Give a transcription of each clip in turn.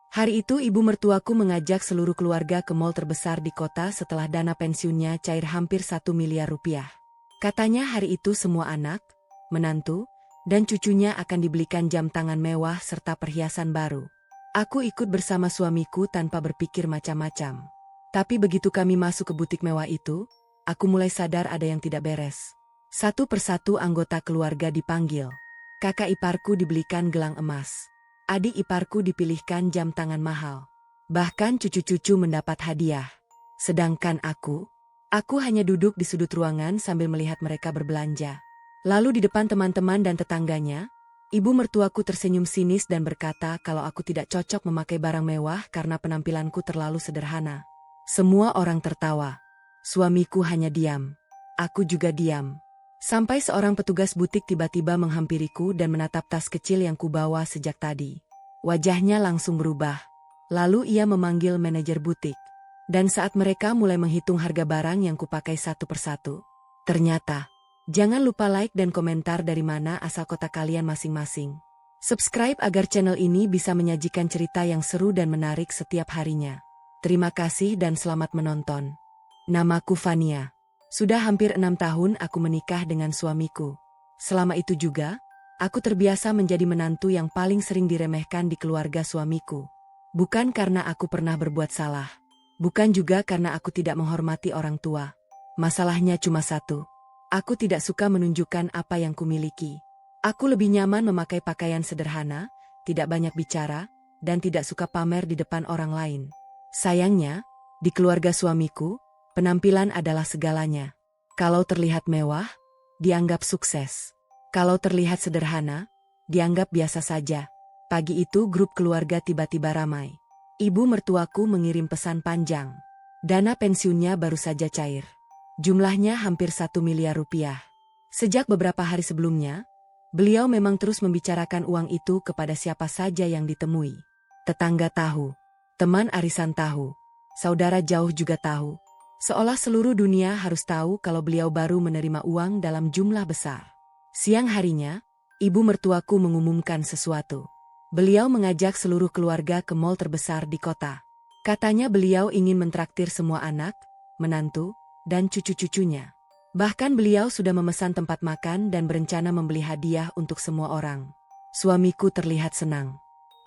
Hari itu ibu mertuaku mengajak seluruh keluarga ke mall terbesar di kota setelah dana pensiunnya cair hampir 1 miliar rupiah. Katanya hari itu semua anak, menantu, dan cucunya akan dibelikan jam tangan mewah serta perhiasan baru. Aku ikut bersama suamiku tanpa berpikir macam-macam. Tapi begitu kami masuk ke butik mewah itu, aku mulai sadar ada yang tidak beres. Satu persatu anggota keluarga dipanggil. Kakak iparku dibelikan gelang emas. Adik iparku dipilihkan jam tangan mahal. Bahkan cucu-cucu mendapat hadiah. Sedangkan aku hanya duduk di sudut ruangan sambil melihat mereka berbelanja. Lalu di depan teman-teman dan tetangganya, ibu mertuaku tersenyum sinis dan berkata kalau aku tidak cocok memakai barang mewah karena penampilanku terlalu sederhana. Semua orang tertawa. Suamiku hanya diam. Aku juga diam. Sampai seorang petugas butik tiba-tiba menghampiriku dan menatap tas kecil yang kubawa sejak tadi. Wajahnya langsung berubah. Lalu ia memanggil manajer butik. Dan saat mereka mulai menghitung harga barang yang kupakai satu persatu, ternyata, jangan lupa like dan komentar dari mana asal kota kalian masing-masing. Subscribe agar channel ini bisa menyajikan cerita yang seru dan menarik setiap harinya. Terima kasih dan selamat menonton. Namaku Fania. Sudah hampir 6 tahun aku menikah dengan suamiku. Selama itu juga, aku terbiasa menjadi menantu yang paling sering diremehkan di keluarga suamiku. Bukan karena aku pernah berbuat salah. Bukan juga karena aku tidak menghormati orang tua. Masalahnya cuma satu. Aku tidak suka menunjukkan apa yang kumiliki. Aku lebih nyaman memakai pakaian sederhana, tidak banyak bicara, dan tidak suka pamer di depan orang lain. Sayangnya, di keluarga suamiku, penampilan adalah segalanya. Kalau terlihat mewah, dianggap sukses. Kalau terlihat sederhana, dianggap biasa saja. Pagi itu grup keluarga tiba-tiba ramai. Ibu mertuaku mengirim pesan panjang. Dana pensiunnya baru saja cair. Jumlahnya hampir 1 miliar rupiah. Sejak beberapa hari sebelumnya, beliau memang terus membicarakan uang itu kepada siapa saja yang ditemui. Tetangga tahu, teman arisan tahu, saudara jauh juga tahu. Seolah seluruh dunia harus tahu kalau beliau baru menerima uang dalam jumlah besar. Siang harinya, ibu mertuaku mengumumkan sesuatu. Beliau mengajak seluruh keluarga ke mall terbesar di kota. Katanya beliau ingin mentraktir semua anak, menantu, dan cucu-cucunya. Bahkan beliau sudah memesan tempat makan dan berencana membeli hadiah untuk semua orang. Suamiku terlihat senang.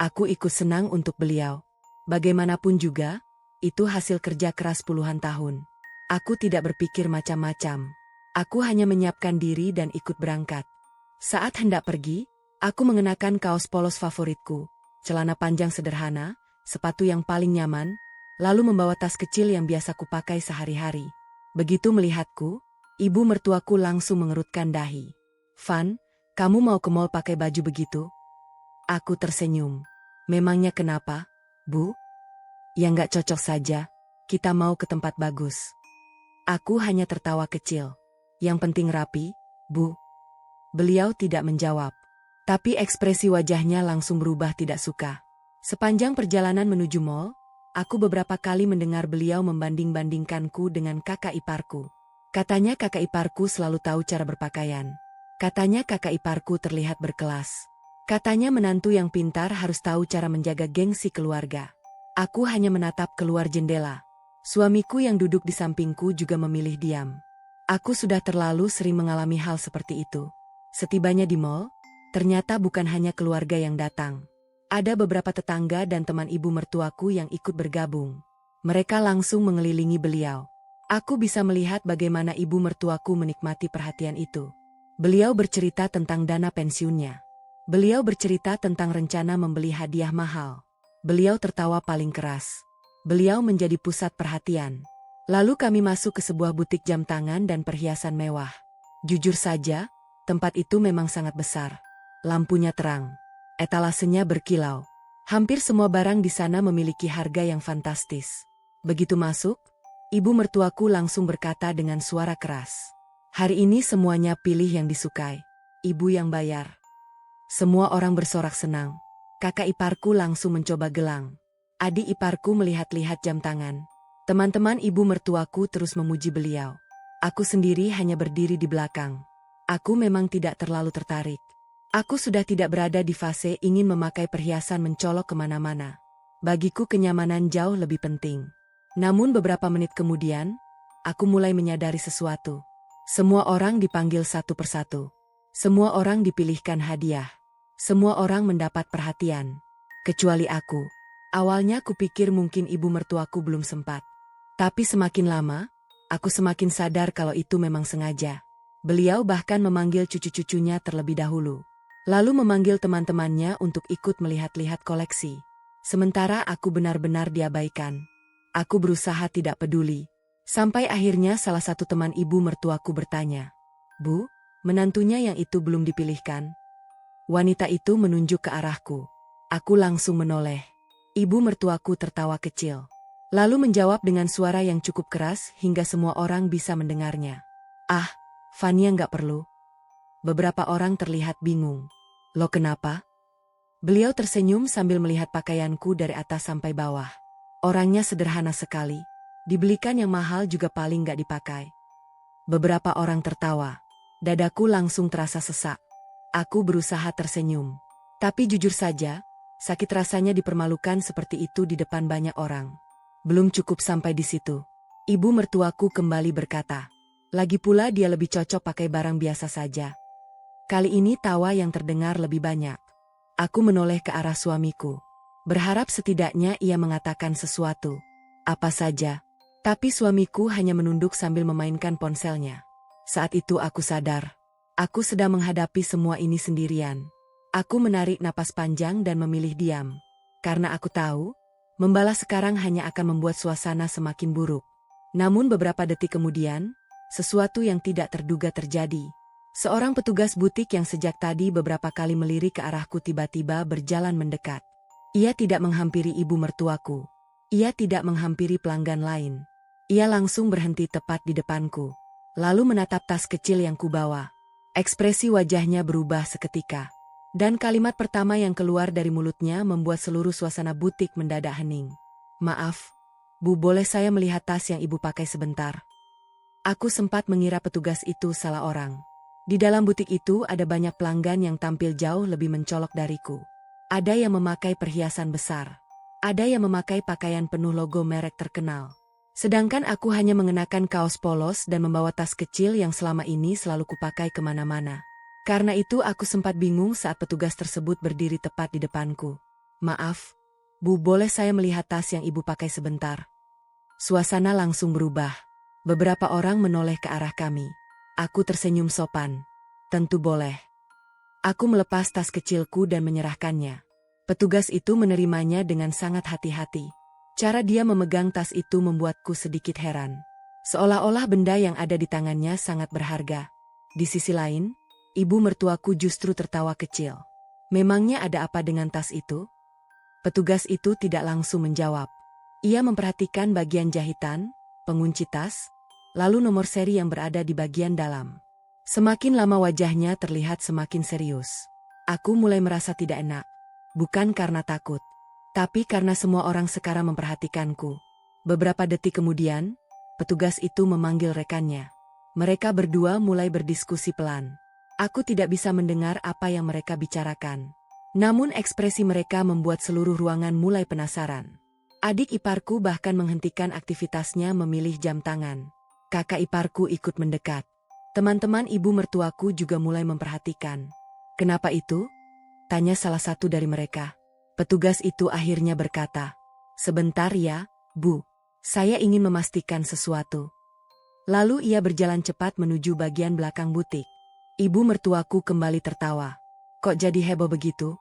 Aku ikut senang untuk beliau. Bagaimanapun juga, itu hasil kerja keras puluhan tahun. Aku tidak berpikir macam-macam. Aku hanya menyiapkan diri dan ikut berangkat. Saat hendak pergi, aku mengenakan kaos polos favoritku, celana panjang sederhana, sepatu yang paling nyaman, lalu membawa tas kecil yang biasa kupakai sehari-hari. Begitu melihatku, ibu mertuaku langsung mengerutkan dahi. "Van, kamu mau ke mall pakai baju begitu?" Aku tersenyum. "Memangnya kenapa, Bu?" "Ya nggak cocok saja, kita mau ke tempat bagus." Aku hanya tertawa kecil. "Yang penting rapi, Bu." Beliau tidak menjawab. Tapi ekspresi wajahnya langsung berubah tidak suka. Sepanjang perjalanan menuju mall, aku beberapa kali mendengar beliau membanding-bandingkanku dengan kakak iparku. Katanya kakak iparku selalu tahu cara berpakaian. Katanya kakak iparku terlihat berkelas. Katanya menantu yang pintar harus tahu cara menjaga gengsi keluarga. Aku hanya menatap keluar jendela. Suamiku yang duduk di sampingku juga memilih diam. Aku sudah terlalu sering mengalami hal seperti itu. Setibanya di mall, ternyata bukan hanya keluarga yang datang. Ada beberapa tetangga dan teman ibu mertuaku yang ikut bergabung. Mereka langsung mengelilingi beliau. Aku bisa melihat bagaimana ibu mertuaku menikmati perhatian itu. Beliau bercerita tentang dana pensiunnya. Beliau bercerita tentang rencana membeli hadiah mahal. Beliau tertawa paling keras. Beliau menjadi pusat perhatian. Lalu kami masuk ke sebuah butik jam tangan dan perhiasan mewah. Jujur saja, tempat itu memang sangat besar. Lampunya terang. Etalasenya berkilau. Hampir semua barang di sana memiliki harga yang fantastis. Begitu masuk, ibu mertuaku langsung berkata dengan suara keras. "Hari ini semuanya pilih yang disukai. Ibu yang bayar." Semua orang bersorak senang. Kakak iparku langsung mencoba gelang. Adik iparku melihat-lihat jam tangan. Teman-teman ibu mertuaku terus memuji beliau. Aku sendiri hanya berdiri di belakang. Aku memang tidak terlalu tertarik. Aku sudah tidak berada di fase ingin memakai perhiasan mencolok kemana-mana. Bagiku kenyamanan jauh lebih penting. Namun beberapa menit kemudian, aku mulai menyadari sesuatu. Semua orang dipanggil satu persatu. Semua orang dipilihkan hadiah. Semua orang mendapat perhatian. Kecuali aku. Awalnya kupikir mungkin ibu mertuaku belum sempat. Tapi semakin lama, aku semakin sadar kalau itu memang sengaja. Beliau bahkan memanggil cucu-cucunya terlebih dahulu. Lalu memanggil teman-temannya untuk ikut melihat-lihat koleksi. Sementara aku benar-benar diabaikan. Aku berusaha tidak peduli. Sampai akhirnya salah satu teman ibu mertuaku bertanya, "Bu, menantunya yang itu belum dipilihkan?" Wanita itu menunjuk ke arahku. Aku langsung menoleh. Ibu mertuaku tertawa kecil. Lalu menjawab dengan suara yang cukup keras hingga semua orang bisa mendengarnya. "Ah, Fania nggak perlu." Beberapa orang terlihat bingung. "Lo kenapa?" Beliau tersenyum sambil melihat pakaianku dari atas sampai bawah. Orangnya sederhana sekali. Dibelikan yang mahal juga paling nggak dipakai. Beberapa orang tertawa. Dadaku langsung terasa sesak. Aku berusaha tersenyum. Tapi jujur saja, sakit rasanya dipermalukan seperti itu di depan banyak orang. Belum cukup sampai di situ. Ibu mertuaku kembali berkata, "Lagi pula dia lebih cocok pakai barang biasa saja." Kali ini tawa yang terdengar lebih banyak. Aku menoleh ke arah suamiku. Berharap setidaknya ia mengatakan sesuatu. Apa saja. Tapi suamiku hanya menunduk sambil memainkan ponselnya. Saat itu aku sadar. Aku sedang menghadapi semua ini sendirian. Aku menarik napas panjang dan memilih diam. Karena aku tahu, membalas sekarang hanya akan membuat suasana semakin buruk. Namun beberapa detik kemudian, sesuatu yang tidak terduga terjadi. Seorang petugas butik yang sejak tadi beberapa kali melirik ke arahku tiba-tiba berjalan mendekat. Ia tidak menghampiri ibu mertuaku. Ia tidak menghampiri pelanggan lain. Ia langsung berhenti tepat di depanku. Lalu menatap tas kecil yang kubawa. Ekspresi wajahnya berubah seketika. Dan kalimat pertama yang keluar dari mulutnya membuat seluruh suasana butik mendadak hening. "Maaf, Bu, boleh saya melihat tas yang Ibu pakai sebentar?" Aku sempat mengira petugas itu salah orang. Di dalam butik itu ada banyak pelanggan yang tampil jauh lebih mencolok dariku. Ada yang memakai perhiasan besar. Ada yang memakai pakaian penuh logo merek terkenal. Sedangkan aku hanya mengenakan kaos polos dan membawa tas kecil yang selama ini selalu kupakai kemana-mana. Karena itu aku sempat bingung saat petugas tersebut berdiri tepat di depanku. "Maaf, Bu, boleh saya melihat tas yang Ibu pakai sebentar?" Suasana langsung berubah. Beberapa orang menoleh ke arah kami. Aku tersenyum sopan. "Tentu boleh." Aku melepas tas kecilku dan menyerahkannya. Petugas itu menerimanya dengan sangat hati-hati. Cara dia memegang tas itu membuatku sedikit heran. Seolah-olah benda yang ada di tangannya sangat berharga. Di sisi lain, ibu mertuaku justru tertawa kecil. "Memangnya ada apa dengan tas itu?" Petugas itu tidak langsung menjawab. Ia memperhatikan bagian jahitan, pengunci tas, lalu nomor seri yang berada di bagian dalam. Semakin lama wajahnya terlihat semakin serius. Aku mulai merasa tidak enak. Bukan karena takut, tapi karena semua orang sekarang memperhatikanku. Beberapa detik kemudian, petugas itu memanggil rekannya. Mereka berdua mulai berdiskusi pelan. Aku tidak bisa mendengar apa yang mereka bicarakan. Namun ekspresi mereka membuat seluruh ruangan mulai penasaran. Adik iparku bahkan menghentikan aktivitasnya memilih jam tangan. Kakak iparku ikut mendekat. Teman-teman ibu mertuaku juga mulai memperhatikan. "Kenapa itu?" tanya salah satu dari mereka. Petugas itu akhirnya berkata, "Sebentar ya, Bu. Saya ingin memastikan sesuatu." Lalu ia berjalan cepat menuju bagian belakang butik. Ibu mertuaku kembali tertawa. "Kok jadi heboh begitu?"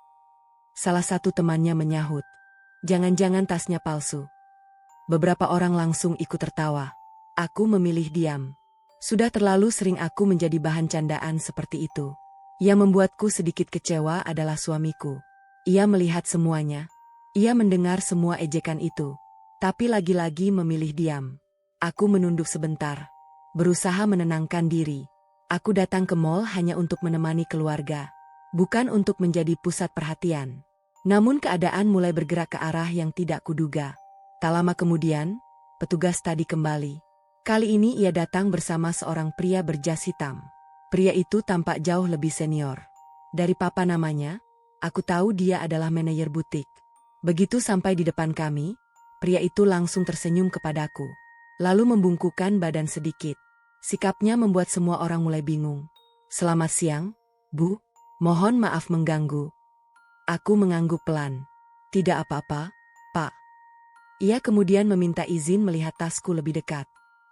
Salah satu temannya menyahut, "Jangan-jangan tasnya palsu." Beberapa orang langsung ikut tertawa. Aku memilih diam. Sudah terlalu sering aku menjadi bahan candaan seperti itu. Yang membuatku sedikit kecewa adalah suamiku. Ia melihat semuanya. Ia mendengar semua ejekan itu. Tapi lagi-lagi memilih diam. Aku menunduk sebentar. Berusaha menenangkan diri. Aku datang ke mall hanya untuk menemani keluarga. Bukan untuk menjadi pusat perhatian. Namun keadaan mulai bergerak ke arah yang tidak kuduga. Tak lama kemudian, petugas tadi kembali. Kali ini ia datang bersama seorang pria berjas hitam. Pria itu tampak jauh lebih senior. Dari papan namanya, aku tahu dia adalah manajer butik. Begitu sampai di depan kami, pria itu langsung tersenyum kepadaku. Lalu membungkukkan badan sedikit. Sikapnya membuat semua orang mulai bingung. "Selamat siang, Bu. Mohon maaf mengganggu." Aku mengangguk pelan. "Tidak apa-apa, Pak." Ia kemudian meminta izin melihat tasku lebih dekat.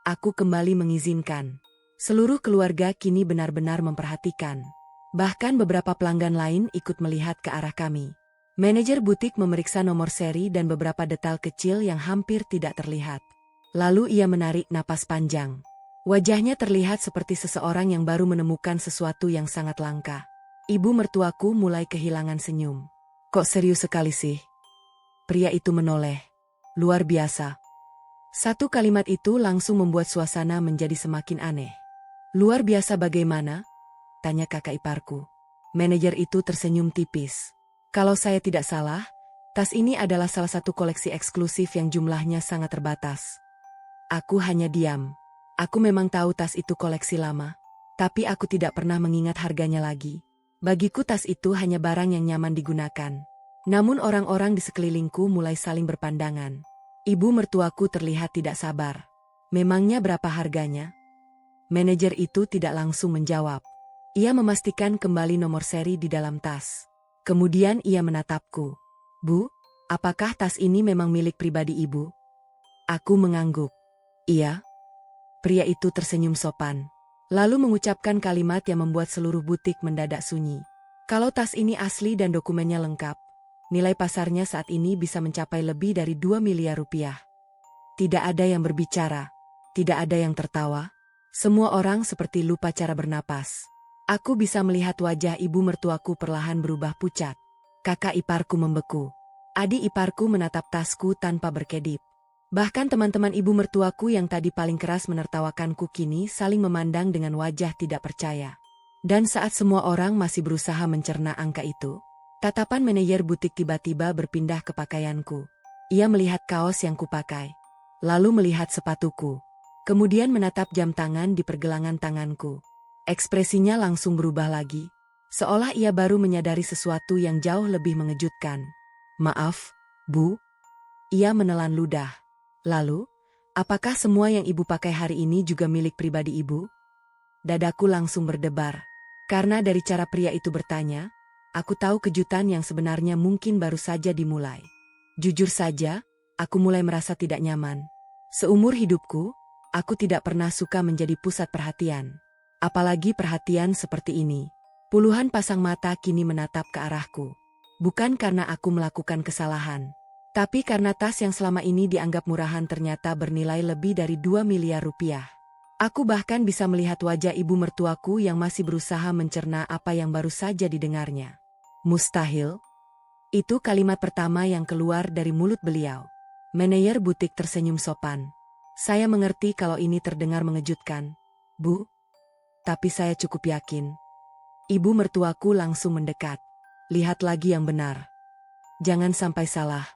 Aku kembali mengizinkan. Seluruh keluarga kini benar-benar memperhatikan. Bahkan beberapa pelanggan lain ikut melihat ke arah kami. Manajer butik memeriksa nomor seri dan beberapa detail kecil yang hampir tidak terlihat. Lalu ia menarik napas panjang. Wajahnya terlihat seperti seseorang yang baru menemukan sesuatu yang sangat langka. Ibu mertuaku mulai kehilangan senyum. "Kok serius sekali sih?" Pria itu menoleh. "Luar biasa." Satu kalimat itu langsung membuat suasana menjadi semakin aneh. "Luar biasa bagaimana?" tanya kakak iparku. Manajer itu tersenyum tipis. "Kalau saya tidak salah, tas ini adalah salah satu koleksi eksklusif yang jumlahnya sangat terbatas." Aku hanya diam. Aku memang tahu tas itu koleksi lama, tapi aku tidak pernah mengingat harganya lagi. Bagiku tas itu hanya barang yang nyaman digunakan. Namun orang-orang di sekelilingku mulai saling berpandangan. Ibu mertuaku terlihat tidak sabar. "Memangnya berapa harganya?" Manajer itu tidak langsung menjawab. Ia memastikan kembali nomor seri di dalam tas. Kemudian ia menatapku. "Bu, apakah tas ini memang milik pribadi Ibu?" Aku mengangguk. "Iya." Pria itu tersenyum sopan. Lalu mengucapkan kalimat yang membuat seluruh butik mendadak sunyi. "Kalau tas ini asli dan dokumennya lengkap, nilai pasarnya saat ini bisa mencapai lebih dari 2 miliar rupiah." Tidak ada yang berbicara. Tidak ada yang tertawa. Semua orang seperti lupa cara bernapas. Aku bisa melihat wajah ibu mertuaku perlahan berubah pucat. Kakak iparku membeku. Adik iparku menatap tasku tanpa berkedip. Bahkan teman-teman ibu mertuaku yang tadi paling keras menertawakanku kini saling memandang dengan wajah tidak percaya. Dan saat semua orang masih berusaha mencerna angka itu, tatapan manajer butik tiba-tiba berpindah ke pakaianku. Ia melihat kaos yang kupakai, lalu melihat sepatuku, kemudian menatap jam tangan di pergelangan tanganku. Ekspresinya langsung berubah lagi, seolah ia baru menyadari sesuatu yang jauh lebih mengejutkan. "Maaf, Bu." Ia menelan ludah. "Lalu, apakah semua yang Ibu pakai hari ini juga milik pribadi Ibu?" Dadaku langsung berdebar. Karena dari cara pria itu bertanya, aku tahu kejutan yang sebenarnya mungkin baru saja dimulai. Jujur saja, aku mulai merasa tidak nyaman. Seumur hidupku, aku tidak pernah suka menjadi pusat perhatian. Apalagi perhatian seperti ini. Puluhan pasang mata kini menatap ke arahku. Bukan karena aku melakukan kesalahan, tapi karena tas yang selama ini dianggap murahan ternyata bernilai lebih dari 2 miliar rupiah. Aku bahkan bisa melihat wajah ibu mertuaku yang masih berusaha mencerna apa yang baru saja didengarnya. "Mustahil." Itu kalimat pertama yang keluar dari mulut beliau. Manajer butik tersenyum sopan. "Saya mengerti kalau ini terdengar mengejutkan, Bu. Tapi saya cukup yakin." Ibu mertuaku langsung mendekat. "Lihat lagi yang benar. Jangan sampai salah."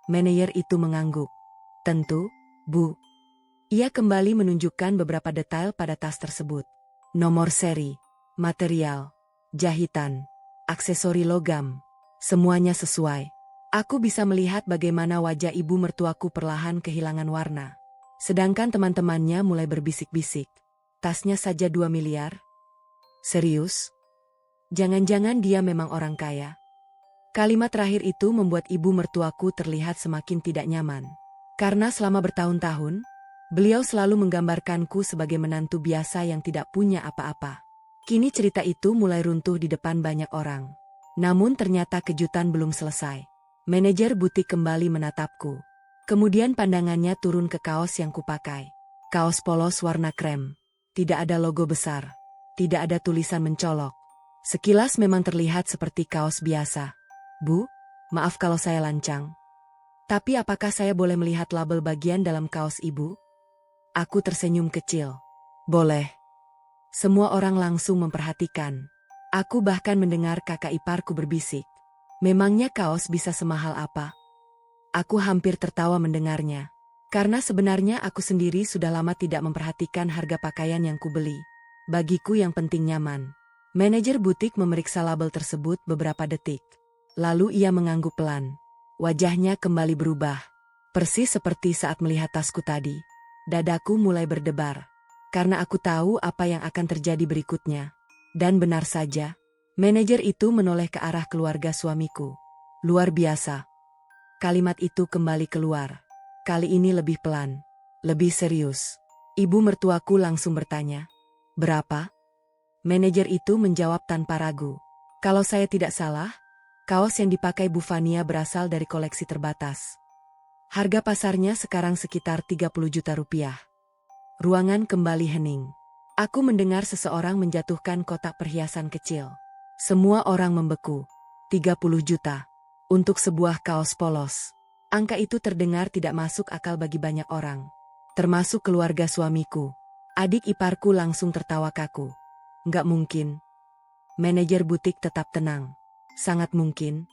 Manajer itu mengangguk. "Tentu, Bu." Ia kembali menunjukkan beberapa detail pada tas tersebut. Nomor seri, material, jahitan, aksesori logam. Semuanya sesuai. Aku bisa melihat bagaimana wajah ibu mertuaku perlahan kehilangan warna. Sedangkan teman-temannya mulai berbisik-bisik. "Tasnya saja 2 miliar? Serius? Jangan-jangan dia memang orang kaya?" Kalimat terakhir itu membuat ibu mertuaku terlihat semakin tidak nyaman. Karena selama bertahun-tahun, beliau selalu menggambarkanku sebagai menantu biasa yang tidak punya apa-apa. Kini cerita itu mulai runtuh di depan banyak orang. Namun ternyata kejutan belum selesai. Manajer butik kembali menatapku. Kemudian pandangannya turun ke kaos yang kupakai. Kaos polos warna krem. Tidak ada logo besar. Tidak ada tulisan mencolok. Sekilas memang terlihat seperti kaos biasa. "Bu, maaf kalau saya lancang. Tapi apakah saya boleh melihat label bagian dalam kaos Ibu?" Aku tersenyum kecil. "Boleh." Semua orang langsung memperhatikan. Aku bahkan mendengar kakak iparku berbisik. "Memangnya kaos bisa semahal apa?" Aku hampir tertawa mendengarnya. Karena sebenarnya aku sendiri sudah lama tidak memperhatikan harga pakaian yang kubeli. Bagiku yang penting nyaman. Manajer butik memeriksa label tersebut beberapa detik. Lalu ia mengangguk pelan. Wajahnya kembali berubah. Persis seperti saat melihat tasku tadi. Dadaku mulai berdebar. Karena aku tahu apa yang akan terjadi berikutnya. Dan benar saja, manajer itu menoleh ke arah keluarga suamiku. Luar biasa. Kalimat itu kembali keluar. Kali ini lebih pelan. Lebih serius. Ibu mertuaku langsung bertanya, "Berapa?" Manajer itu menjawab tanpa ragu. "Kalau saya tidak salah, kaos yang dipakai Bu Fania berasal dari koleksi terbatas. Harga pasarnya sekarang sekitar 30 juta rupiah." Ruangan kembali hening. Aku mendengar seseorang menjatuhkan kotak perhiasan kecil. Semua orang membeku. 30 juta. Untuk sebuah kaos polos. Angka itu terdengar tidak masuk akal bagi banyak orang. Termasuk keluarga suamiku. Adik iparku langsung tertawa kaku. "Nggak mungkin." Manajer butik tetap tenang. "Sangat mungkin."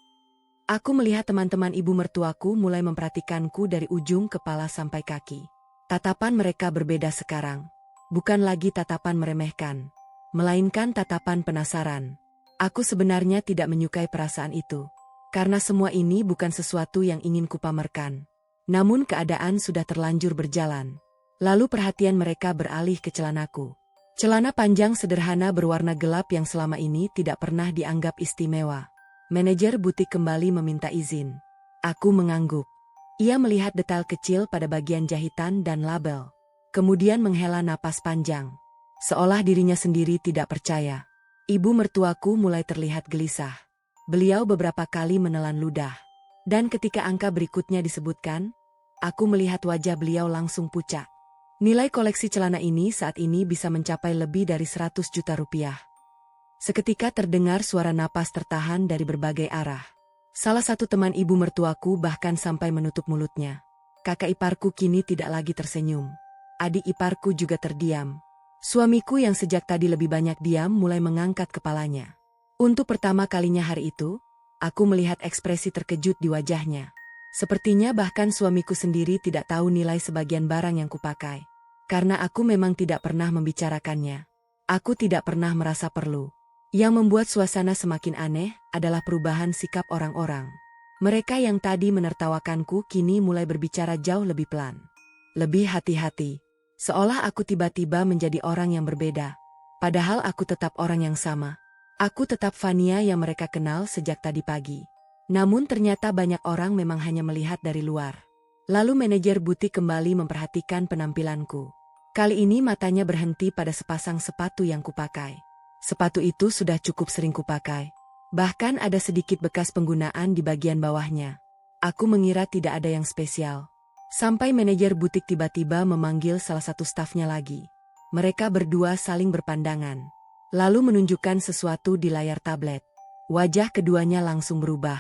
Aku melihat teman-teman ibu mertuaku mulai memperhatikanku dari ujung kepala sampai kaki. Tatapan mereka berbeda sekarang. Bukan lagi tatapan meremehkan, melainkan tatapan penasaran. Aku sebenarnya tidak menyukai perasaan itu. Karena semua ini bukan sesuatu yang ingin kupamerkan. Namun keadaan sudah terlanjur berjalan. Lalu perhatian mereka beralih ke celanaku. Celana panjang sederhana berwarna gelap yang selama ini tidak pernah dianggap istimewa. Manajer butik kembali meminta izin. Aku mengangguk. Ia melihat detail kecil pada bagian jahitan dan label. Kemudian menghela napas panjang. Seolah dirinya sendiri tidak percaya. Ibu mertuaku mulai terlihat gelisah. Beliau beberapa kali menelan ludah. Dan ketika angka berikutnya disebutkan, aku melihat wajah beliau langsung pucat. Nilai koleksi celana ini saat ini bisa mencapai lebih dari 100 juta rupiah. Seketika terdengar suara napas tertahan dari berbagai arah. Salah satu teman ibu mertuaku bahkan sampai menutup mulutnya. Kakak iparku kini tidak lagi tersenyum. Adik iparku juga terdiam. Suamiku yang sejak tadi lebih banyak diam mulai mengangkat kepalanya. Untuk pertama kalinya hari itu, aku melihat ekspresi terkejut di wajahnya. Sepertinya bahkan suamiku sendiri tidak tahu nilai sebagian barang yang kupakai. Karena aku memang tidak pernah membicarakannya. Aku tidak pernah merasa perlu. Yang membuat suasana semakin aneh adalah perubahan sikap orang-orang. Mereka yang tadi menertawakanku kini mulai berbicara jauh lebih pelan. Lebih hati-hati. Seolah aku tiba-tiba menjadi orang yang berbeda. Padahal aku tetap orang yang sama. Aku tetap Fania yang mereka kenal sejak tadi pagi. Namun ternyata banyak orang memang hanya melihat dari luar. Lalu manajer butik kembali memperhatikan penampilanku. Kali ini matanya berhenti pada sepasang sepatu yang kupakai. Sepatu itu sudah cukup sering kupakai. Bahkan ada sedikit bekas penggunaan di bagian bawahnya. Aku mengira tidak ada yang spesial. Sampai manajer butik tiba-tiba memanggil salah satu stafnya lagi. Mereka berdua saling berpandangan. Lalu menunjukkan sesuatu di layar tablet. Wajah keduanya langsung berubah.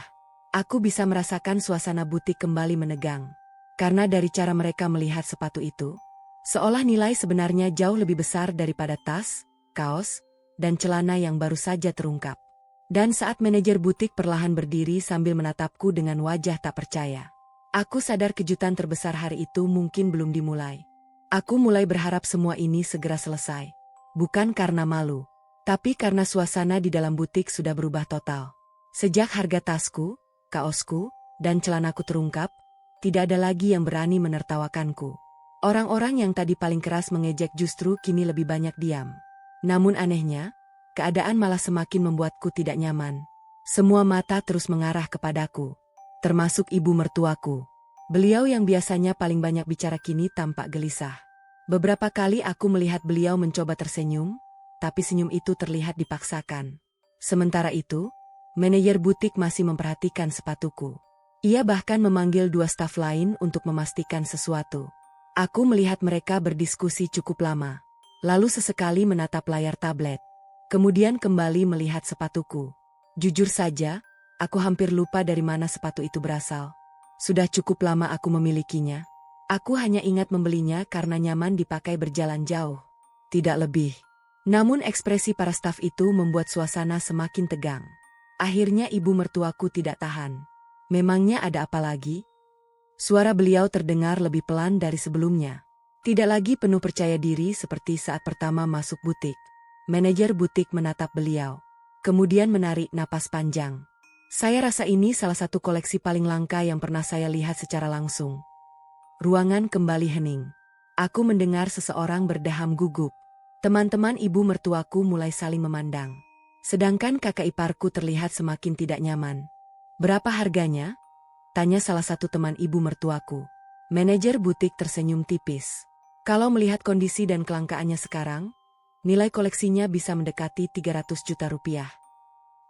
Aku bisa merasakan suasana butik kembali menegang. Karena dari cara mereka melihat sepatu itu, seolah nilai sebenarnya jauh lebih besar daripada tas, kaos, dan celana yang baru saja terungkap. Dan saat manajer butik perlahan berdiri sambil menatapku dengan wajah tak percaya, aku sadar kejutan terbesar hari itu mungkin belum dimulai. Aku mulai berharap semua ini segera selesai. Bukan karena malu, tapi karena suasana di dalam butik sudah berubah total. Sejak harga tasku, kaosku, dan celanaku terungkap, tidak ada lagi yang berani menertawakanku. Orang-orang yang tadi paling keras mengejek justru kini lebih banyak diam. Namun anehnya, keadaan malah semakin membuatku tidak nyaman. Semua mata terus mengarah kepadaku. Termasuk ibu mertuaku. Beliau yang biasanya paling banyak bicara kini tampak gelisah. Beberapa kali aku melihat beliau mencoba tersenyum, tapi senyum itu terlihat dipaksakan. Sementara itu, manajer butik masih memperhatikan sepatuku. Ia bahkan memanggil dua staf lain untuk memastikan sesuatu. Aku melihat mereka berdiskusi cukup lama. Lalu sesekali menatap layar tablet. Kemudian kembali melihat sepatuku. Jujur saja, aku hampir lupa dari mana sepatu itu berasal. Sudah cukup lama aku memilikinya. Aku hanya ingat membelinya karena nyaman dipakai berjalan jauh. Tidak lebih. Namun ekspresi para staf itu membuat suasana semakin tegang. Akhirnya ibu mertuaku tidak tahan. Memangnya ada apa lagi? Suara beliau terdengar lebih pelan dari sebelumnya. Tidak lagi penuh percaya diri seperti saat pertama masuk butik. Manajer butik menatap beliau. Kemudian menarik napas panjang. Saya rasa ini salah satu koleksi paling langka yang pernah saya lihat secara langsung. Ruangan kembali hening. Aku mendengar seseorang berdeham gugup. Teman-teman ibu mertuaku mulai saling memandang. Sedangkan kakak iparku terlihat semakin tidak nyaman. "Berapa harganya?" tanya salah satu teman ibu mertuaku. Manajer butik tersenyum tipis. Kalau melihat kondisi dan kelangkaannya sekarang, nilai koleksinya bisa mendekati 300 juta rupiah.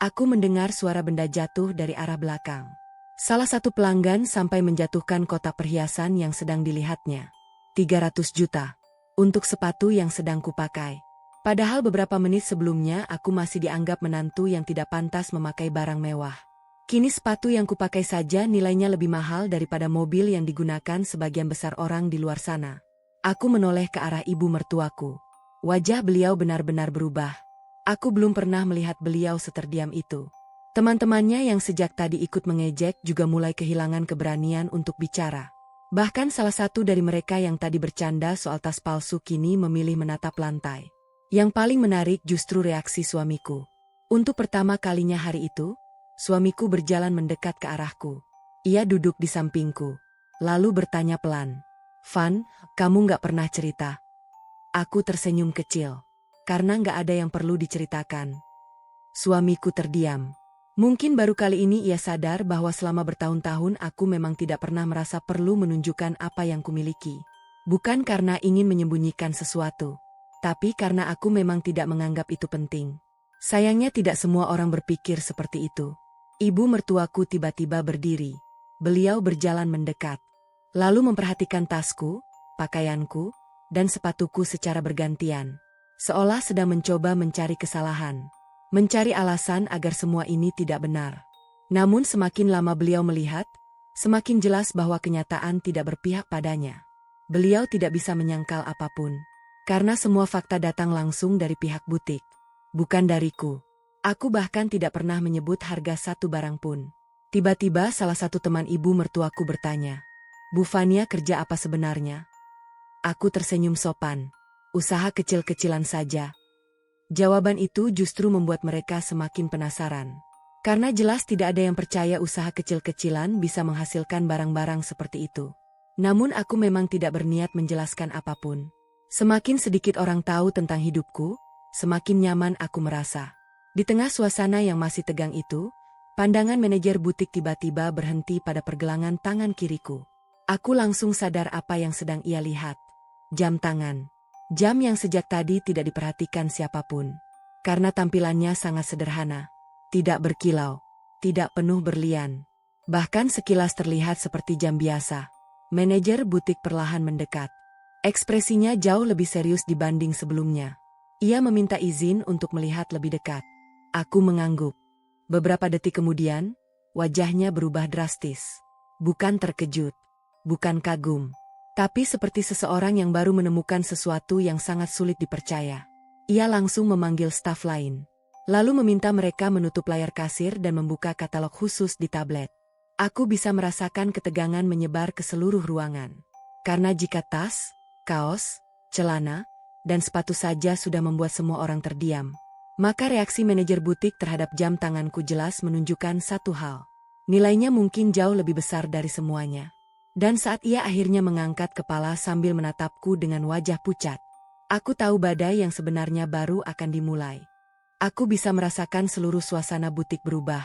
Aku mendengar suara benda jatuh dari arah belakang. Salah satu pelanggan sampai menjatuhkan kotak perhiasan yang sedang dilihatnya. 300 juta. Untuk sepatu yang sedang kupakai. Padahal beberapa menit sebelumnya aku masih dianggap menantu yang tidak pantas memakai barang mewah. Kini sepatu yang kupakai saja nilainya lebih mahal daripada mobil yang digunakan sebagian besar orang di luar sana. Aku menoleh ke arah ibu mertuaku. Wajah beliau benar-benar berubah. Aku belum pernah melihat beliau seterdiam itu. Teman-temannya yang sejak tadi ikut mengejek juga mulai kehilangan keberanian untuk bicara. Bahkan salah satu dari mereka yang tadi bercanda soal tas palsu kini memilih menatap lantai. Yang paling menarik justru reaksi suamiku. Untuk pertama kalinya hari itu, suamiku berjalan mendekat ke arahku. Ia duduk di sampingku. Lalu bertanya pelan. "Van, kamu nggak pernah cerita." Aku tersenyum kecil. Karena nggak ada yang perlu diceritakan. Suamiku terdiam. Mungkin baru kali ini ia sadar bahwa selama bertahun-tahun aku memang tidak pernah merasa perlu menunjukkan apa yang kumiliki. Bukan karena ingin menyembunyikan sesuatu, tapi karena aku memang tidak menganggap itu penting. Sayangnya tidak semua orang berpikir seperti itu. Ibu mertuaku tiba-tiba berdiri. Beliau berjalan mendekat. Lalu memperhatikan tasku, pakaianku, dan sepatuku secara bergantian. Seolah sedang mencoba mencari kesalahan. Mencari alasan agar semua ini tidak benar. Namun semakin lama beliau melihat, semakin jelas bahwa kenyataan tidak berpihak padanya. Beliau tidak bisa menyangkal apapun. Karena semua fakta datang langsung dari pihak butik. Bukan dariku. Aku bahkan tidak pernah menyebut harga satu barang pun. Tiba-tiba salah satu teman ibu mertuaku bertanya, "Bu Vania kerja apa sebenarnya?" Aku tersenyum sopan. "Usaha kecil-kecilan saja." Jawaban itu justru membuat mereka semakin penasaran. Karena jelas tidak ada yang percaya usaha kecil-kecilan bisa menghasilkan barang-barang seperti itu. Namun aku memang tidak berniat menjelaskan apapun. Semakin sedikit orang tahu tentang hidupku, semakin nyaman aku merasa. Di tengah suasana yang masih tegang itu, pandangan manajer butik tiba-tiba berhenti pada pergelangan tangan kiriku. Aku langsung sadar apa yang sedang ia lihat. Jam tangan. Jam yang sejak tadi tidak diperhatikan siapapun. Karena tampilannya sangat sederhana. Tidak berkilau. Tidak penuh berlian. Bahkan sekilas terlihat seperti jam biasa. Manajer butik perlahan mendekat. Ekspresinya jauh lebih serius dibanding sebelumnya. Ia meminta izin untuk melihat lebih dekat. Aku mengangguk. Beberapa detik kemudian, wajahnya berubah drastis. Bukan terkejut. Bukan kagum. Tapi seperti seseorang yang baru menemukan sesuatu yang sangat sulit dipercaya. Ia langsung memanggil staf lain. Lalu meminta mereka menutup layar kasir dan membuka katalog khusus di tablet. Aku bisa merasakan ketegangan menyebar ke seluruh ruangan. Karena jika tas, kaos, celana, dan sepatu saja sudah membuat semua orang terdiam, maka reaksi manajer butik terhadap jam tanganku jelas menunjukkan satu hal. Nilainya mungkin jauh lebih besar dari semuanya. Dan saat ia akhirnya mengangkat kepala sambil menatapku dengan wajah pucat, aku tahu badai yang sebenarnya baru akan dimulai. Aku bisa merasakan seluruh suasana butik berubah.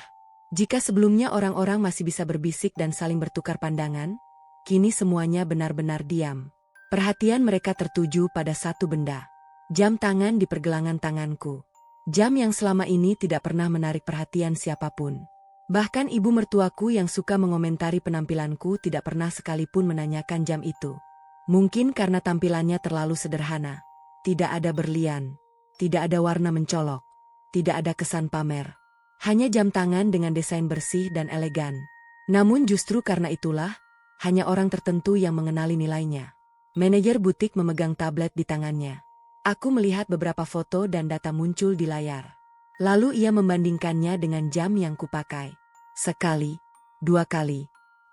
Jika sebelumnya orang-orang masih bisa berbisik dan saling bertukar pandangan, kini semuanya benar-benar diam. Perhatian mereka tertuju pada satu benda. Jam tangan di pergelangan tanganku. Jam yang selama ini tidak pernah menarik perhatian siapapun. Bahkan ibu mertuaku yang suka mengomentari penampilanku tidak pernah sekalipun menanyakan jam itu. Mungkin karena tampilannya terlalu sederhana. Tidak ada berlian. Tidak ada warna mencolok. Tidak ada kesan pamer. Hanya jam tangan dengan desain bersih dan elegan. Namun justru karena itulah, hanya orang tertentu yang mengenali nilainya. Manajer butik memegang tablet di tangannya. Aku melihat beberapa foto dan data muncul di layar. Lalu ia membandingkannya dengan jam yang kupakai. Sekali, dua kali,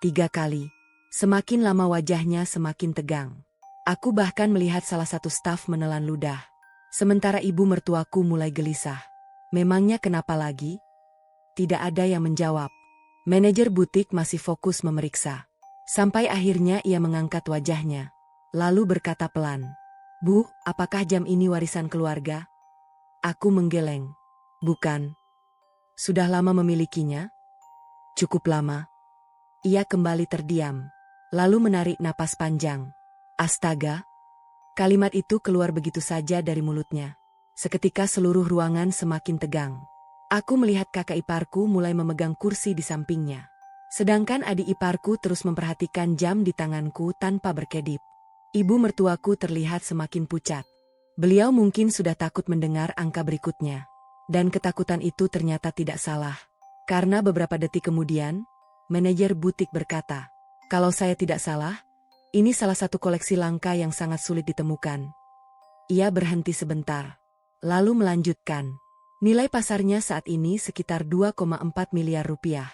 tiga kali. Semakin lama wajahnya semakin tegang. Aku bahkan melihat salah satu staf menelan ludah. Sementara ibu mertuaku mulai gelisah. Memangnya kenapa lagi? Tidak ada yang menjawab. Manajer butik masih fokus memeriksa. Sampai akhirnya ia mengangkat wajahnya. Lalu berkata pelan, "Bu, apakah jam ini warisan keluarga?" Aku menggeleng. "Bukan." "Sudah lama memilikinya?" "Cukup lama." Ia kembali terdiam. Lalu menarik napas panjang. Astaga. Kalimat itu keluar begitu saja dari mulutnya. Seketika seluruh ruangan semakin tegang. Aku melihat kakak iparku mulai memegang kursi di sampingnya. Sedangkan adik iparku terus memperhatikan jam di tanganku tanpa berkedip. Ibu mertuaku terlihat semakin pucat. Beliau mungkin sudah takut mendengar angka berikutnya. Dan ketakutan itu ternyata tidak salah. Karena beberapa detik kemudian, manajer butik berkata, "Kalau saya tidak salah, ini salah satu koleksi langka yang sangat sulit ditemukan." Ia berhenti sebentar. Lalu melanjutkan. "Nilai pasarnya saat ini sekitar 2,4 miliar rupiah.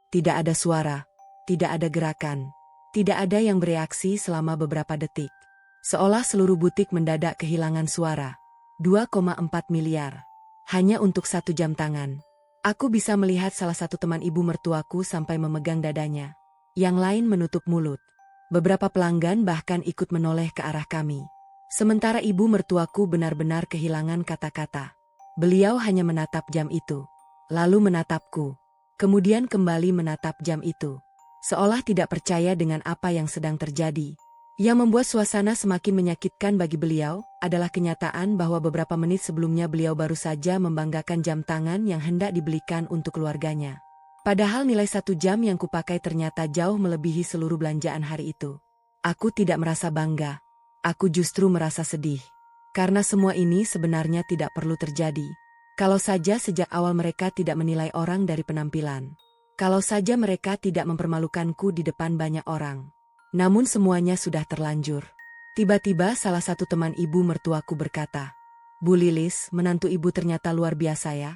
Tidak ada suara, tidak ada gerakan, tidak ada yang bereaksi selama beberapa detik. Seolah seluruh butik mendadak kehilangan suara. 2,4 miliar. Hanya untuk 1 jam tangan." Aku bisa melihat salah satu teman ibu mertuaku sampai memegang dadanya. Yang lain menutup mulut. Beberapa pelanggan bahkan ikut menoleh ke arah kami. Sementara ibu mertuaku benar-benar kehilangan kata-kata. Beliau hanya menatap jam itu. Lalu menatapku. Kemudian kembali menatap jam itu. Seolah tidak percaya dengan apa yang sedang terjadi. Yang membuat suasana semakin menyakitkan bagi beliau adalah kenyataan bahwa beberapa menit sebelumnya beliau baru saja membanggakan jam tangan yang hendak dibelikan untuk keluarganya. Padahal nilai 1 jam yang kupakai ternyata jauh melebihi seluruh belanjaan hari itu. Aku tidak merasa bangga. Aku justru merasa sedih. Karena semua ini sebenarnya tidak perlu terjadi. Kalau saja sejak awal mereka tidak menilai orang dari penampilan. Kalau saja mereka tidak mempermalukanku di depan banyak orang. Namun semuanya sudah terlanjur. Tiba-tiba salah satu teman ibu mertuaku berkata, "Bu Lilis, menantu ibu ternyata luar biasa ya."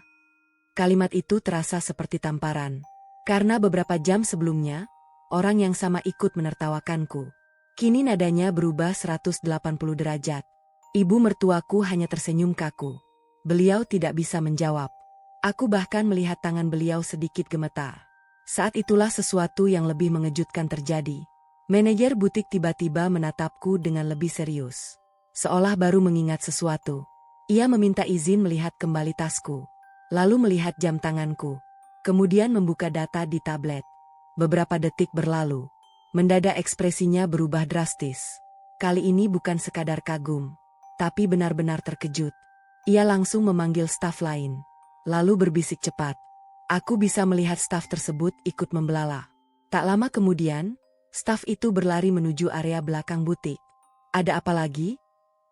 Kalimat itu terasa seperti tamparan. Karena beberapa jam sebelumnya, orang yang sama ikut menertawakanku. Kini nadanya berubah 180 derajat. Ibu mertuaku hanya tersenyum kaku. Beliau tidak bisa menjawab. Aku bahkan melihat tangan beliau sedikit gemetar. Saat itulah sesuatu yang lebih mengejutkan terjadi. Manajer butik tiba-tiba menatapku dengan lebih serius. Seolah baru mengingat sesuatu. Ia meminta izin melihat kembali tasku. Lalu melihat jam tanganku. Kemudian membuka data di tablet. Beberapa detik berlalu. Mendadak ekspresinya berubah drastis. Kali ini bukan sekadar kagum, tapi benar-benar terkejut. Ia langsung memanggil staf lain. Lalu berbisik cepat. Aku bisa melihat staf tersebut ikut membelala. Tak lama kemudian, staf itu berlari menuju area belakang butik. "Ada apa lagi?"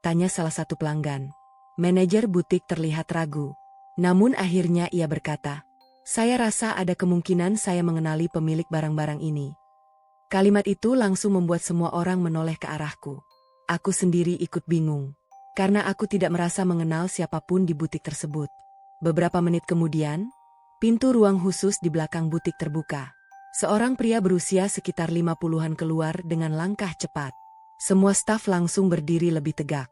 tanya salah satu pelanggan. Manajer butik terlihat ragu. Namun akhirnya ia berkata, "Saya rasa ada kemungkinan saya mengenali pemilik barang-barang ini." Kalimat itu langsung membuat semua orang menoleh ke arahku. Aku sendiri ikut bingung. Karena aku tidak merasa mengenal siapapun di butik tersebut. Beberapa menit kemudian, pintu ruang khusus di belakang butik terbuka. Seorang pria berusia sekitar 50-an keluar dengan langkah cepat. Semua staf langsung berdiri lebih tegak.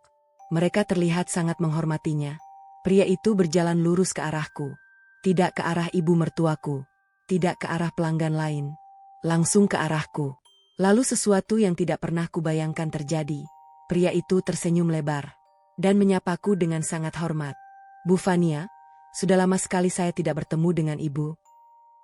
Mereka terlihat sangat menghormatinya. Pria itu berjalan lurus ke arahku. Tidak ke arah ibu mertuaku. Tidak ke arah pelanggan lain. Langsung ke arahku. Lalu sesuatu yang tidak pernah kubayangkan terjadi. Pria itu tersenyum lebar. Dan menyapaku dengan sangat hormat. "Bu Fania, sudah lama sekali saya tidak bertemu dengan ibu."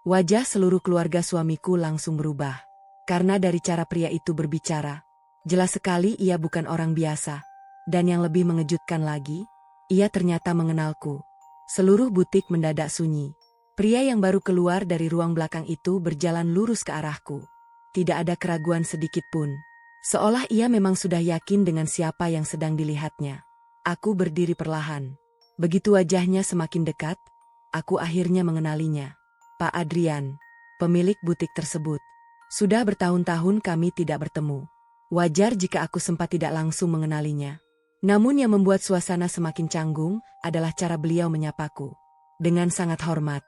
Wajah seluruh keluarga suamiku langsung berubah. Karena dari cara pria itu berbicara, jelas sekali ia bukan orang biasa. Dan yang lebih mengejutkan lagi, ia ternyata mengenalku. Seluruh butik mendadak sunyi. Pria yang baru keluar dari ruang belakang itu berjalan lurus ke arahku. Tidak ada keraguan sedikit pun. Seolah ia memang sudah yakin dengan siapa yang sedang dilihatnya. Aku berdiri perlahan. Begitu wajahnya semakin dekat, aku akhirnya mengenalinya. Pak Adrian, pemilik butik tersebut. Sudah bertahun-tahun kami tidak bertemu. Wajar jika aku sempat tidak langsung mengenalinya. Namun yang membuat suasana semakin canggung adalah cara beliau menyapaku. Dengan sangat hormat.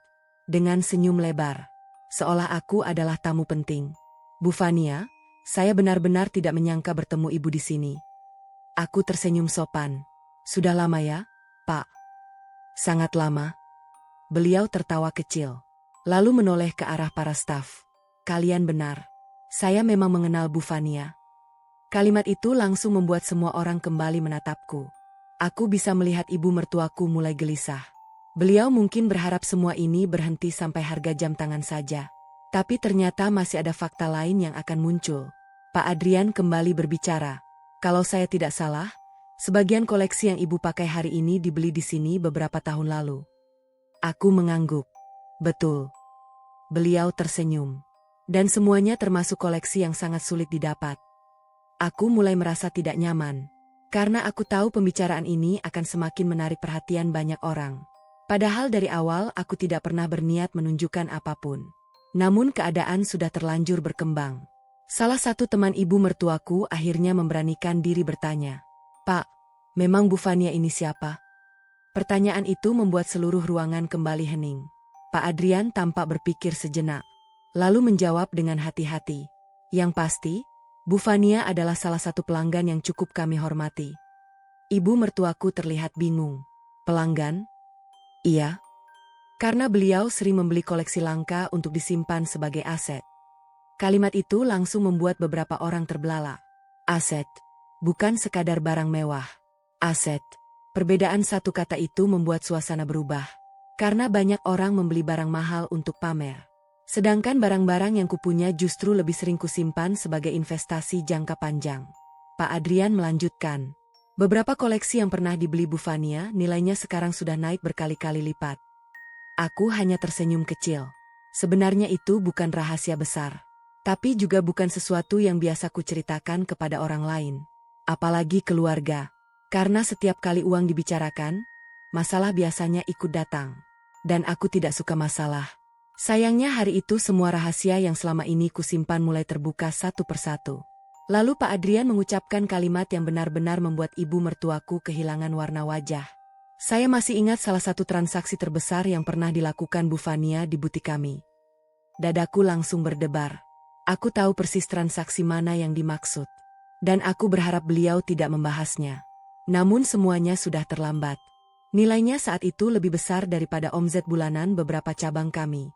Dengan senyum lebar. Seolah aku adalah tamu penting. "Bu Fania, saya benar-benar tidak menyangka bertemu ibu di sini." Aku tersenyum sopan. "Sudah lama ya, Pak?" "Sangat lama." Beliau tertawa kecil. lalu menoleh ke arah para staf. Kalian benar. Saya memang mengenal Bu Fania. Kalimat itu langsung membuat semua orang kembali menatapku. Aku bisa melihat ibu mertuaku mulai gelisah. Beliau mungkin berharap semua ini berhenti sampai harga jam tangan saja. Tapi ternyata masih ada fakta lain yang akan muncul. Pak Adrian kembali berbicara. Kalau saya tidak salah, sebagian koleksi yang ibu pakai hari ini dibeli di sini beberapa tahun lalu. Aku mengangguk. Betul. Beliau tersenyum. Dan semuanya termasuk koleksi yang sangat sulit didapat. Aku mulai merasa tidak nyaman. Karena aku tahu pembicaraan ini akan semakin menarik perhatian banyak orang. Padahal dari awal aku tidak pernah berniat menunjukkan apapun. Namun keadaan sudah terlanjur berkembang. Salah satu teman ibu mertuaku akhirnya memberanikan diri bertanya. Pak, memang Bu Fania ini siapa? Pertanyaan itu membuat seluruh ruangan kembali hening. Pak Adrian tampak berpikir sejenak. Lalu menjawab dengan hati-hati. Yang pasti, Bu Fania adalah salah satu pelanggan yang cukup kami hormati. Ibu mertuaku terlihat bingung. Pelanggan? Iya. Karena beliau sering membeli koleksi langka untuk disimpan sebagai aset. Kalimat itu langsung membuat beberapa orang terbelalak. Aset. Bukan sekadar barang mewah. Aset. Perbedaan satu kata itu membuat suasana berubah. Karena banyak orang membeli barang mahal untuk pamer. Sedangkan barang-barang yang kupunya justru lebih sering kusimpan sebagai investasi jangka panjang. Pak Adrian melanjutkan. Beberapa koleksi yang pernah dibeli Bu Fania nilainya sekarang sudah naik berkali-kali lipat. Aku hanya tersenyum kecil. Sebenarnya itu bukan rahasia besar. Tapi juga bukan sesuatu yang biasa kuceritakan kepada orang lain. Apalagi keluarga. Karena setiap kali uang dibicarakan, masalah biasanya ikut datang. Dan aku tidak suka masalah. Sayangnya hari itu semua rahasia yang selama ini kusimpan mulai terbuka satu persatu. Lalu Pak Adrian mengucapkan kalimat yang benar-benar membuat ibu mertuaku kehilangan warna wajah. Saya masih ingat salah satu transaksi terbesar yang pernah dilakukan Bu Fania di butik kami. Dadaku langsung berdebar. Aku tahu persis transaksi mana yang dimaksud. Dan aku berharap beliau tidak membahasnya. Namun semuanya sudah terlambat. Nilainya saat itu lebih besar daripada omzet bulanan beberapa cabang kami.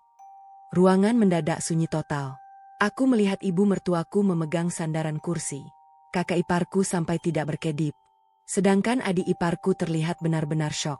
Ruangan mendadak sunyi total. Aku melihat ibu mertuaku memegang sandaran kursi. Kakak iparku sampai tidak berkedip. Sedangkan adik iparku terlihat benar-benar syok.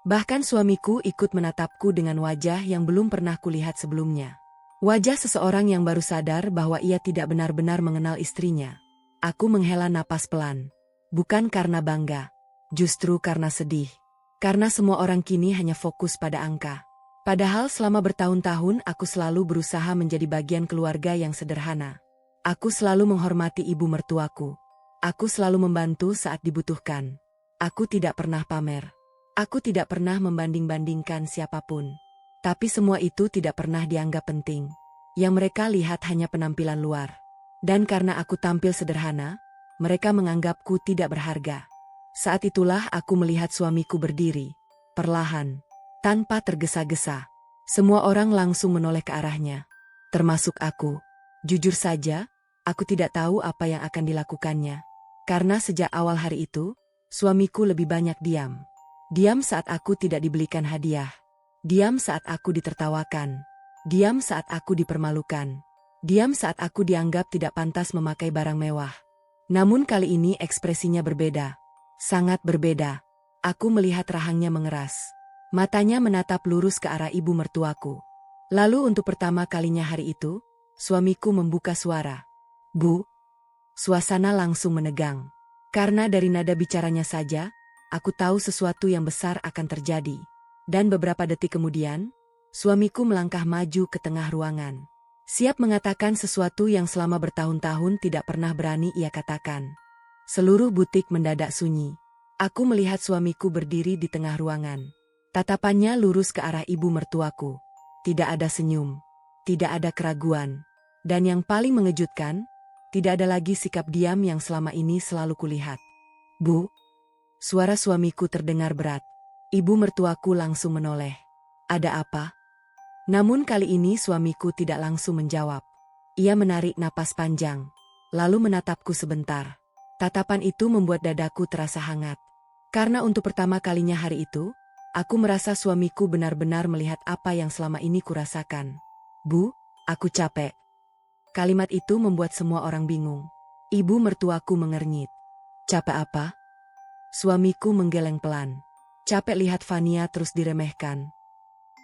Bahkan suamiku ikut menatapku dengan wajah yang belum pernah kulihat sebelumnya. Wajah seseorang yang baru sadar bahwa ia tidak benar-benar mengenal istrinya. Aku menghela napas pelan. Bukan karena bangga. Justru karena sedih. Karena semua orang kini hanya fokus pada angka. Padahal selama bertahun-tahun aku selalu berusaha menjadi bagian keluarga yang sederhana. Aku selalu menghormati ibu mertuaku. Aku selalu membantu saat dibutuhkan. Aku tidak pernah pamer. Aku tidak pernah membanding-bandingkan siapapun. Tapi semua itu tidak pernah dianggap penting. Yang mereka lihat hanya penampilan luar. Dan karena aku tampil sederhana, mereka menganggapku tidak berharga. Saat itulah aku melihat suamiku berdiri. Perlahan. Tanpa tergesa-gesa, semua orang langsung menoleh ke arahnya. Termasuk aku. Jujur saja, aku tidak tahu apa yang akan dilakukannya. Karena sejak awal hari itu, suamiku lebih banyak diam. Diam saat aku tidak dibelikan hadiah. Diam saat aku ditertawakan. Diam saat aku dipermalukan. Diam saat aku dianggap tidak pantas memakai barang mewah. Namun kali ini ekspresinya berbeda. Sangat berbeda. Aku melihat rahangnya mengeras. Matanya menatap lurus ke arah ibu mertuaku. Lalu untuk pertama kalinya hari itu, suamiku membuka suara. Bu. Suasana langsung menegang. Karena dari nada bicaranya saja, aku tahu sesuatu yang besar akan terjadi. Dan beberapa detik kemudian, suamiku melangkah maju ke tengah ruangan. Siap mengatakan sesuatu yang selama bertahun-tahun tidak pernah berani ia katakan. Seluruh butik mendadak sunyi. Aku melihat suamiku berdiri di tengah ruangan. Tatapannya lurus ke arah ibu mertuaku. Tidak ada senyum. Tidak ada keraguan. Dan yang paling mengejutkan, tidak ada lagi sikap diam yang selama ini selalu kulihat. Bu. Suara suamiku terdengar berat. Ibu mertuaku langsung menoleh. Ada apa? Namun kali ini suamiku tidak langsung menjawab. Ia menarik napas panjang. Lalu menatapku sebentar. Tatapan itu membuat dadaku terasa hangat. Karena untuk pertama kalinya hari itu, Aku merasa suamiku benar-benar melihat apa yang selama ini kurasakan. Bu, aku capek. Kalimat itu membuat semua orang bingung. Ibu mertuaku mengernyit. Capek apa? Suamiku menggeleng pelan. Capek lihat Fania terus diremehkan.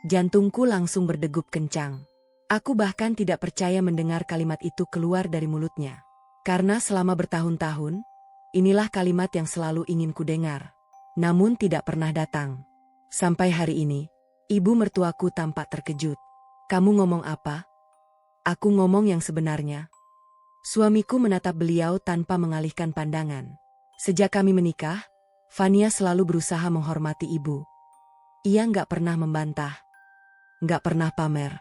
Jantungku langsung berdegup kencang. Aku bahkan tidak percaya mendengar kalimat itu keluar dari mulutnya. Karena selama bertahun-tahun, inilah kalimat yang selalu ingin ku dengar. Namun tidak pernah datang. Sampai hari ini, ibu mertuaku tampak terkejut. Kamu ngomong apa? Aku ngomong yang sebenarnya. Suamiku menatap beliau tanpa mengalihkan pandangan. Sejak kami menikah, Fania selalu berusaha menghormati ibu. Ia nggak pernah membantah. Nggak pernah pamer.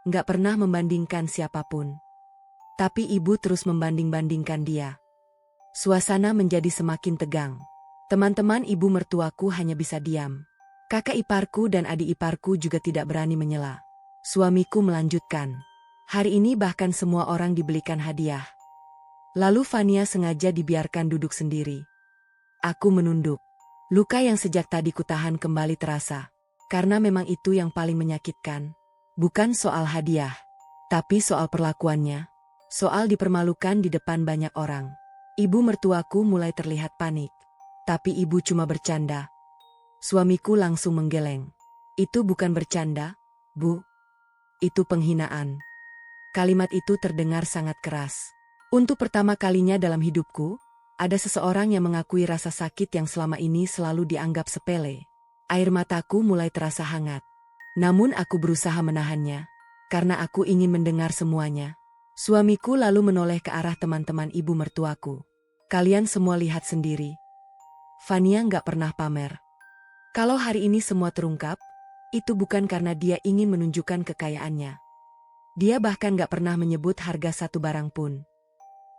Nggak pernah membandingkan siapapun. Tapi ibu terus membanding-bandingkan dia. Suasana menjadi semakin tegang. Teman-teman ibu mertuaku hanya bisa diam. Kakak iparku dan adik iparku juga tidak berani menyela. Suamiku melanjutkan. Hari ini bahkan semua orang dibelikan hadiah. Lalu Fania sengaja dibiarkan duduk sendiri. Aku menunduk. Luka yang sejak tadi kutahan kembali terasa. Karena memang itu yang paling menyakitkan. Bukan soal hadiah, tapi soal perlakuannya. Soal dipermalukan di depan banyak orang. Ibu mertuaku mulai terlihat panik. Tapi ibu cuma bercanda. Suamiku langsung menggeleng. Itu bukan bercanda, Bu. Itu penghinaan. Kalimat itu terdengar sangat keras. Untuk pertama kalinya dalam hidupku, ada seseorang yang mengakui rasa sakit yang selama ini selalu dianggap sepele. Air mataku mulai terasa hangat. Namun aku berusaha menahannya, karena aku ingin mendengar semuanya. Suamiku lalu menoleh ke arah teman-teman ibu mertuaku. Kalian semua lihat sendiri. Fania nggak pernah pamer. Kalau hari ini semua terungkap, itu bukan karena dia ingin menunjukkan kekayaannya. Dia bahkan nggak pernah menyebut harga satu barang pun.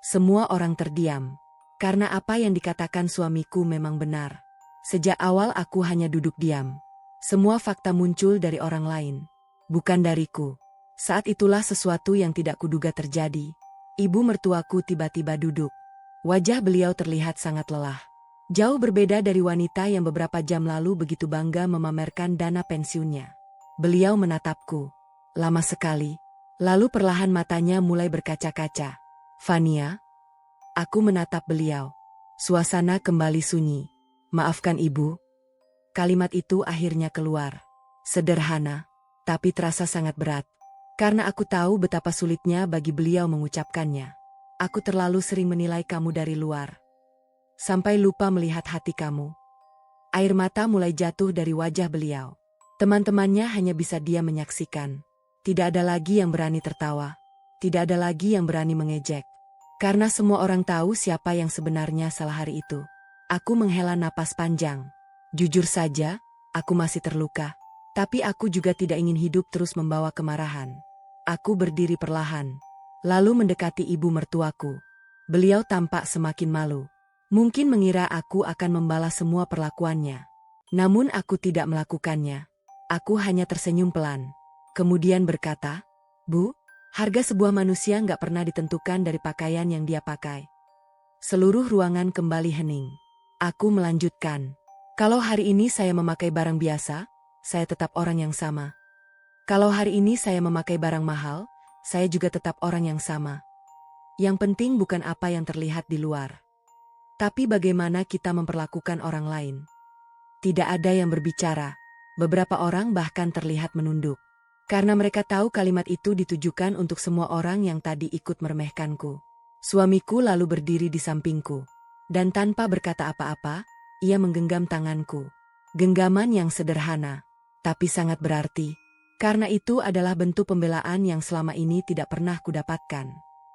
Semua orang terdiam, karena apa yang dikatakan suamiku memang benar. Sejak awal aku hanya duduk diam. Semua fakta muncul dari orang lain, bukan dariku. Saat itulah sesuatu yang tidak kuduga terjadi. Ibu mertuaku tiba-tiba duduk. Wajah beliau terlihat sangat lelah. Jauh berbeda dari wanita yang beberapa jam lalu begitu bangga memamerkan dana pensiunnya. Beliau menatapku. Lama sekali. Lalu perlahan matanya mulai berkaca-kaca. Fania? Aku menatap beliau. Suasana kembali sunyi. Maafkan ibu. Kalimat itu akhirnya keluar. Sederhana, tapi terasa sangat berat. Karena aku tahu betapa sulitnya bagi beliau mengucapkannya. Aku terlalu sering menilai kamu dari luar. Sampai lupa melihat hati kamu. Air mata mulai jatuh dari wajah beliau. Teman-temannya hanya bisa diam menyaksikan. Tidak ada lagi yang berani tertawa. Tidak ada lagi yang berani mengejek. Karena semua orang tahu siapa yang sebenarnya salah hari itu. Aku menghela napas panjang. Jujur saja, aku masih terluka. Tapi aku juga tidak ingin hidup terus membawa kemarahan. Aku berdiri perlahan. Lalu mendekati ibu mertuaku. Beliau tampak semakin malu. Mungkin mengira aku akan membalas semua perlakuannya. Namun aku tidak melakukannya. Aku hanya tersenyum pelan. Kemudian berkata, Bu, harga sebuah manusia nggak pernah ditentukan dari pakaian yang dia pakai. Seluruh ruangan kembali hening. Aku melanjutkan. Kalau hari ini saya memakai barang biasa, saya tetap orang yang sama. Kalau hari ini saya memakai barang mahal, saya juga tetap orang yang sama. Yang penting bukan apa yang terlihat di luar, tapi bagaimana kita memperlakukan orang lain. Tidak ada yang berbicara. Beberapa orang bahkan terlihat menunduk. Karena mereka tahu kalimat itu ditujukan untuk semua orang yang tadi ikut meremehkanku. Suamiku lalu berdiri di sampingku. Dan tanpa berkata apa-apa, ia menggenggam tanganku. Genggaman yang sederhana, tapi sangat berarti. Karena itu adalah bentuk pembelaan yang selama ini tidak pernah kudapatkan.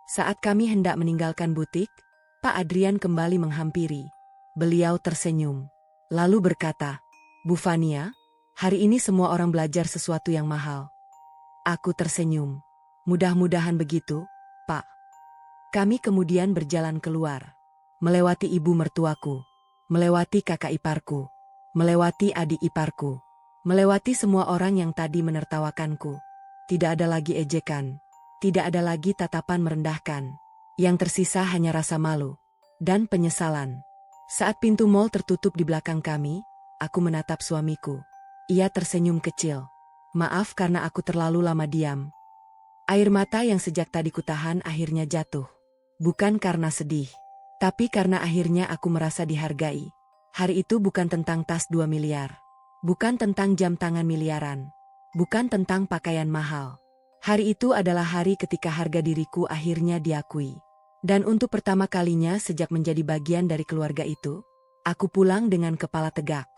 Saat kami hendak meninggalkan butik, Pak Adrian kembali menghampiri. Beliau tersenyum. Lalu berkata, Bu Fania, hari ini semua orang belajar sesuatu yang mahal. Aku tersenyum. Mudah-mudahan begitu, Pak. Kami kemudian berjalan keluar. Melewati ibu mertuaku. Melewati kakak iparku. Melewati adik iparku. Melewati semua orang yang tadi menertawakanku. Tidak ada lagi ejekan. Tidak ada lagi tatapan merendahkan. Yang tersisa hanya rasa malu dan penyesalan. Saat pintu mal tertutup di belakang kami, aku menatap suamiku. Ia tersenyum kecil. Maaf karena aku terlalu lama diam. Air mata yang sejak tadi kutahan akhirnya jatuh. Bukan karena sedih, tapi karena akhirnya aku merasa dihargai. Hari itu bukan tentang tas 2 miliar. Bukan tentang jam tangan miliaran. Bukan tentang pakaian mahal. Hari itu adalah hari ketika harga diriku akhirnya diakui. Dan untuk pertama kalinya sejak menjadi bagian dari keluarga itu, aku pulang dengan kepala tegak.